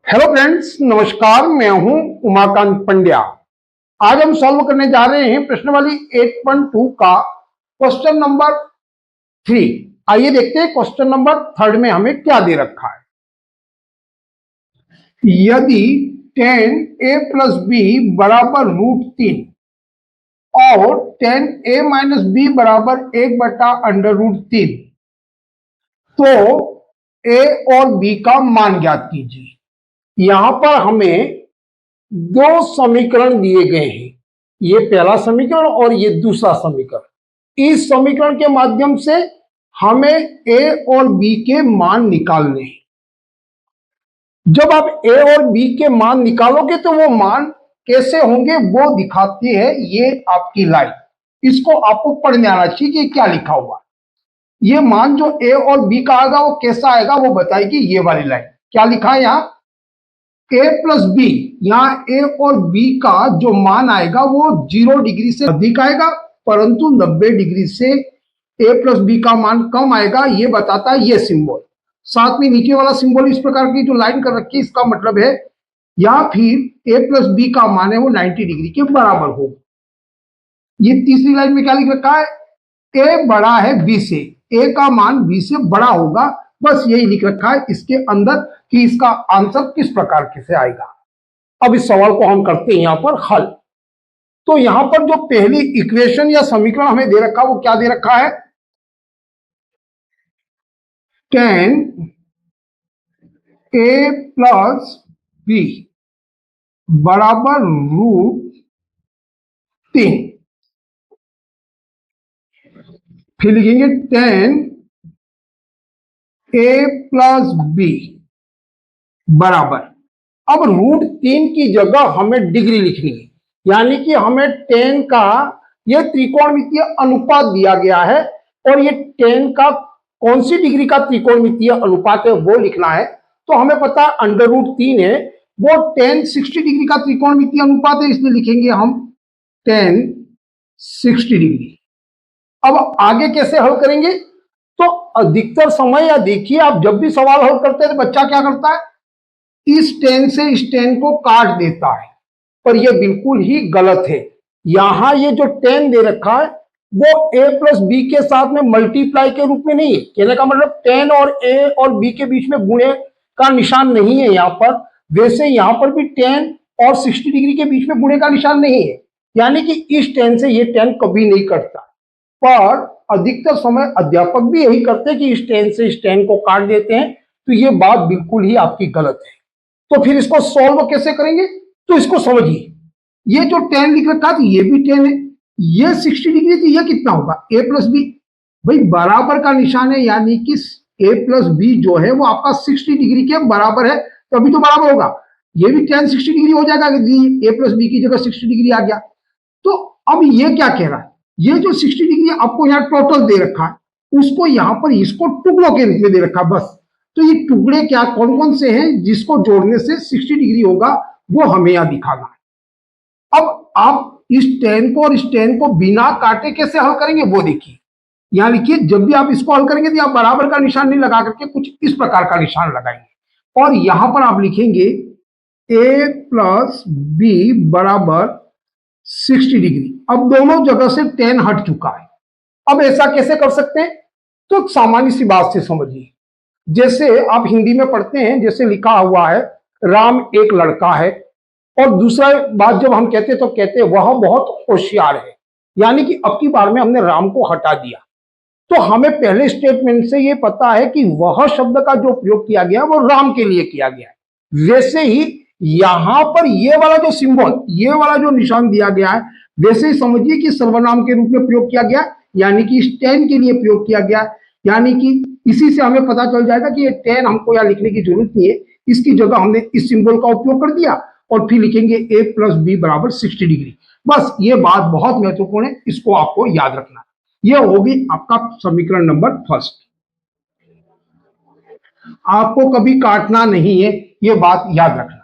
Hello friends, नमस्कार। मैं हूं उमाकांत पंड्या। आज हम सॉल्व करने जा रहे हैं प्रश्नावली 8.2 का क्वेश्चन नंबर 3। आइए देखते हैं क्वेश्चन नंबर 3 में हमें क्या दे रखा है। यदि tan a प्लस बी बराबर √3 और tan a माइनस बी बराबर 1/√3 तो a और b का मान ज्ञात कीजिए। यहां पर हमें दो समीकरण दिए गए हैं, ये पहला समीकरण और ये दूसरा समीकरण। इस समीकरण के माध्यम से हमें ए और बी के मान निकालने हैं। जब आप ए और बी के मान निकालोगे तो वो मान कैसे होंगे वो दिखाती है ये आपकी लाइन। इसको आपको पढ़ने आना चाहिए कि क्या लिखा हुआ। ये मान जो ए और बी का आएगा वो कैसा आएगा वो बताएगी ये वाली लाइन। क्या लिखा है यहाँ? ए प्लस बी। यहाँ ए और बी का जो मान आएगा वो 0 डिग्री से अधिक आएगा, परंतु 90 डिग्री से ए प्लस बी का मान कम आएगा। ये बताता है ये सिंबल। साथ में नीचे वाला सिंबल इस प्रकार की जो लाइन कर रखी है, इसका मतलब है या फिर ए प्लस बी का मान है वो 90 डिग्री के बराबर होगा। ये तीसरी लाइन में क्या लिख रखा है? ए बड़ा है बी से, ए का मान बी से बड़ा होगा। बस यही लिख रखा है इसके अंदर कि इसका आंसर किस प्रकार के से आएगा। अब इस सवाल को हम करते हैं यहां पर हल। तो यहां पर जो पहली इक्वेशन या समीकरण हमें दे रखा है वो क्या दे रखा है? tan a प्लस बी बराबर √3। फिर लिखेंगे tan a प्लस बी बराबर, अब √3 की जगह हमें डिग्री लिखनी है, यानी कि हमें tan का यह त्रिकोणमितीय अनुपात दिया गया है और ये tan का कौन सी डिग्री का त्रिकोणमितीय अनुपात है वो लिखना है। तो हमें पता है √3 है, वो tan 60 डिग्री का त्रिकोणमितीय अनुपात है, इसलिए लिखेंगे हम tan 60 डिग्री। अब आगे कैसे हल करेंगे? तो अधिकतर समय या देखिए, आप जब भी सवाल हल करते हैं तो बच्चा क्या करता है, इस tan से इस tan को काट देता है, पर यह बिल्कुल ही गलत है। यहां ये जो tan दे रखा है वो a प्लस बी के साथ में मल्टीप्लाई के रूप में नहीं है। कहने का मतलब tan और a और b के बीच में गुणे का निशान नहीं है यहां पर। वैसे यहां पर भी tan और 60 डिग्री के बीच में गुणे का निशान नहीं है, यानी कि इस tan से ये tan कभी नहीं कटता। पर अधिकतर समय अध्यापक भी यही करते हैं कि इस tan से इस tan को काट देते हैं, तो ये बात बिल्कुल ही आपकी गलत है। तो फिर इसको सॉल्व कैसे करेंगे? तो इसको समझिए, ये जो tan लिख रखा है ये भी tan है, ये 60 डिग्री थी, ये कितना होगा? a plus b. भाई बराबर का निशान है, यानी कि a प्लस बी जो है वो आपका 60 डिग्री के बराबर है, तभी तो बराबर होगा। ये भी tan 60 डिग्री हो जाएगा, a प्लस बी की जगह 60 डिग्री आ गया। तो अब ये क्या कह रहा है, ये जो 60 डिग्री आपको यहाँ टोटल दे रखा है, उसको यहाँ पर इसको टुकड़ों के रूप में दे रखा है बस। तो ये टुकड़े क्या कौन कौन से हैं जिसको जोड़ने से 60 डिग्री होगा वो हमें यहां दिखाना है। अब आप इस tan को और इस tan को बिना काटे कैसे हल करेंगे वो देखिए। यहां लिखिए, जब भी आप इसको हल करेंगे तो आप बराबर का निशान नहीं लगा करके कुछ इस प्रकार का निशान लगाएंगे और यहां पर आप लिखेंगे a प्लस बी बराबर 60 डिग्री। अब दोनों जगह से tan हट चुका है। अब ऐसा कैसे कर सकते हैं? तो सामान्य सी बात से समझिए, जैसे आप हिंदी में पढ़ते हैं, जैसे लिखा हुआ है राम एक लड़का है, और दूसरा बात जब हम कहते हैं तो कहते हैं वह बहुत होशियार है, यानी कि अब की बार में हमने राम को हटा दिया। तो हमें पहले स्टेटमेंट से ये पता है कि वह शब्द का जो प्रयोग किया गया वो राम के लिए किया गया है। वैसे ही यहां पर ये वाला जो सिंबल, ये वाला जो निशान दिया गया है, वैसे ही समझिए कि सर्वनाम के रूप में प्रयोग किया गया, यानी कि tan के लिए प्रयोग किया गया। यानी कि इसी से हमें पता चल जाएगा कि ये tan हमको यहां लिखने की जरूरत नहीं है, इसकी जगह हमने इस सिंबल का उपयोग कर दिया और फिर लिखेंगे a प्लस बी बराबर 60 डिग्री। बस ये बात बहुत महत्वपूर्ण है, इसको आपको याद रखना। यह होगी आपका समीकरण नंबर फर्स्ट। आपको कभी काटना नहीं है, यह बात याद रखना।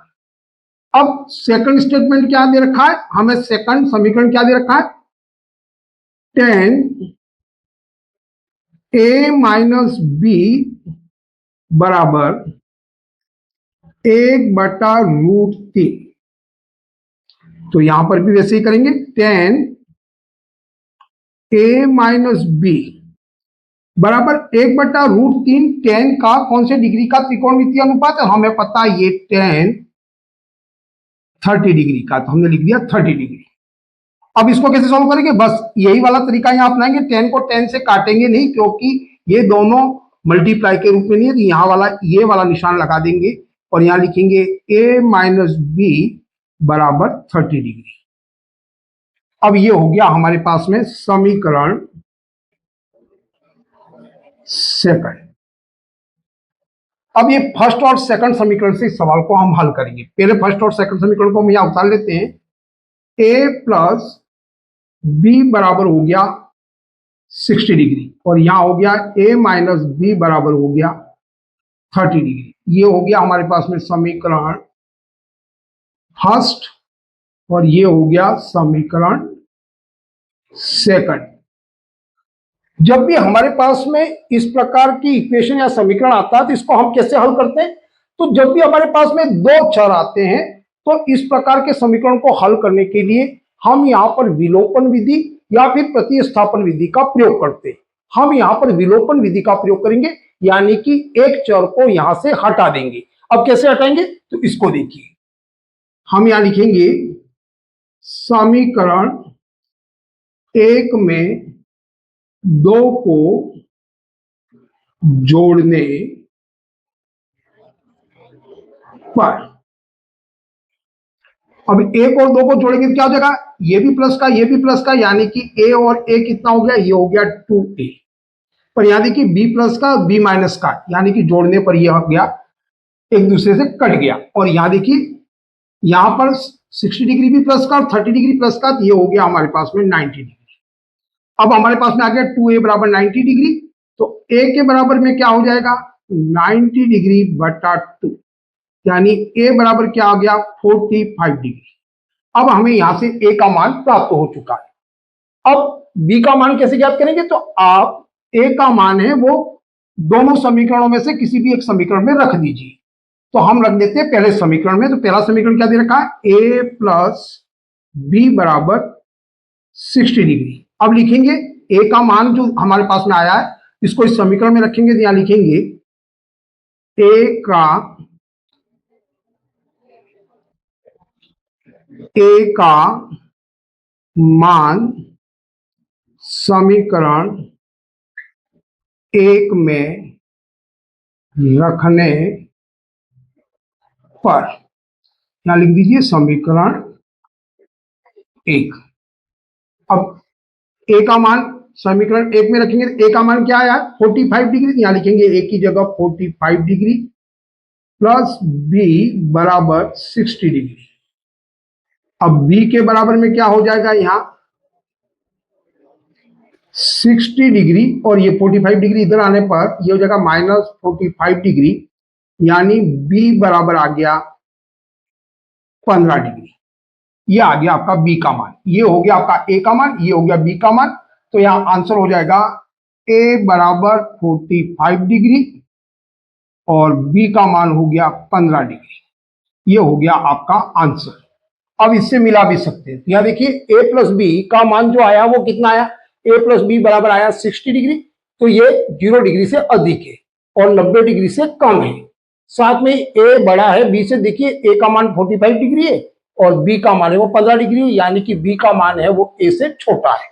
अब सेकंड स्टेटमेंट क्या दे रखा है हमें? सेकंड समीकरण क्या दे रखा है? tan a माइनस बी बराबर 1/√3। तो यहां पर भी वैसे ही करेंगे, tan a माइनस बी बराबर 1/√3 tan का कौन से डिग्री का त्रिकोणमितीय अनुपात है, हमें पता है ये tan 30 डिग्री का, तो हमने लिख दिया 30 डिग्री। अब इसको कैसे सॉल्व करेंगे, बस यही वाला तरीका यहां अपनाएंगे, tan को tan से काटेंगे नहीं, क्योंकि ये दोनों मल्टीप्लाई के रूप में नहीं है, तो यहां वाला ये वाला निशान लगा देंगे और यहां लिखेंगे a माइनस बी बराबर 30 डिग्री। अब ये हो गया हमारे पास में समीकरण सेकंड। अब ये फर्स्ट और सेकंड समीकरण से इस सवाल को हम हल करेंगे। पहले फर्स्ट और सेकंड समीकरण को हम यहां उतार लेते हैं। a प्लस बी बराबर हो गया 60 डिग्री और यहां हो गया a माइनस बी बराबर हो गया 30 डिग्री। ये हो गया हमारे पास में समीकरण फर्स्ट और ये हो गया समीकरण सेकंड। जब भी हमारे पास में इस प्रकार की इक्वेशन या समीकरण आता है तो इसको हम कैसे हल करते हैं, तो जब भी हमारे पास में दो चर आते हैं तो इस प्रकार के समीकरण को हल करने के लिए हम यहां पर विलोपन विधि या फिर प्रतिस्थापन विधि का प्रयोग करते हैं। हम यहां पर विलोपन विधि का प्रयोग करेंगे, यानी कि एक चर को यहां से हटा देंगे। अब कैसे हटाएंगे, तो इसको देखिए, हम यहां लिखेंगे समीकरण एक में 2 को जोड़ने पर, अब 1 और 2 को जोड़ेंगे तो क्या हो जाएगा, ये भी प्लस का ये भी प्लस का, यानी कि a और a कितना हो गया, ये हो गया 2a। पर यहां देखिए b प्लस का b माइनस का, यानी कि जोड़ने पर यह हो गया एक दूसरे से कट गया। और यहां देखिए यहां पर 60 डिग्री भी प्लस का और 30 डिग्री प्लस का, तो ये हो गया हमारे पास में 90 डिग्री। अब हमारे पास में आ गया 2a बराबर 90 डिग्री, तो a के बराबर में क्या हो जाएगा 90 डिग्री बटा 2, यानी a बराबर क्या हो गया 45 डिग्री। अब हमें यहां से a का मान प्राप्त हो चुका है। अब b का मान कैसे ज्ञात करेंगे, तो आप a का मान है वो दोनों समीकरणों में से किसी भी एक समीकरण में रख दीजिए। तो हम रख देते हैं पहले समीकरण में। तो पहला समीकरण क्या दे रखा है, a प्लस बी बराबर 60 डिग्री। अब लिखेंगे a का मान जो हमारे पास में आया है इसको इस समीकरण में रखेंगे, तो यहां लिखेंगे a का मान समीकरण एक में रखने पर, यहां लिख दीजिए समीकरण एक। अब a का मान समीकरण एक में रखेंगे, a का मान क्या आया 45 डिग्री, यहां लिखेंगे a की जगह 45 डिग्री प्लस b बराबर 60 डिग्री। अब b के बराबर में क्या हो जाएगा, यहां 60 डिग्री और ये 45 डिग्री इधर आने पर ये हो जाएगा -45 डिग्री, यानी b बराबर आ गया 15 डिग्री। ये आ गया आपका b का मान। ये हो गया आपका a का मान, ये हो गया b का मान। तो यहां आंसर हो जाएगा a बराबर 45 डिग्री और b का मान हो गया 15 डिग्री। ये हो गया आपका आंसर। अब इससे मिला भी सकते हैं। यहां देखिए a प्लस बी का मान जो आया वो कितना आया, a प्लस बी बराबर आया 60 डिग्री, तो ये 0 डिग्री से अधिक है और 90 डिग्री से कम है। साथ में a बड़ा है b से, देखिए a का मान 45 डिग्री है और b का मान है वो 15 डिग्री है, यानी कि b का मान है वो a से छोटा है।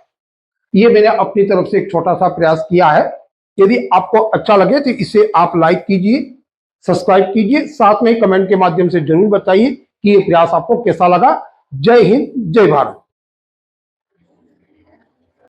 ये मैंने अपनी तरफ से एक छोटा सा प्रयास किया है। यदि आपको अच्छा लगे तो इसे आप लाइक कीजिए, सब्सक्राइब कीजिए, साथ में कमेंट के माध्यम से जरूर बताइए कि ये प्रयास आपको कैसा लगा। जय हिंद, जय भारत।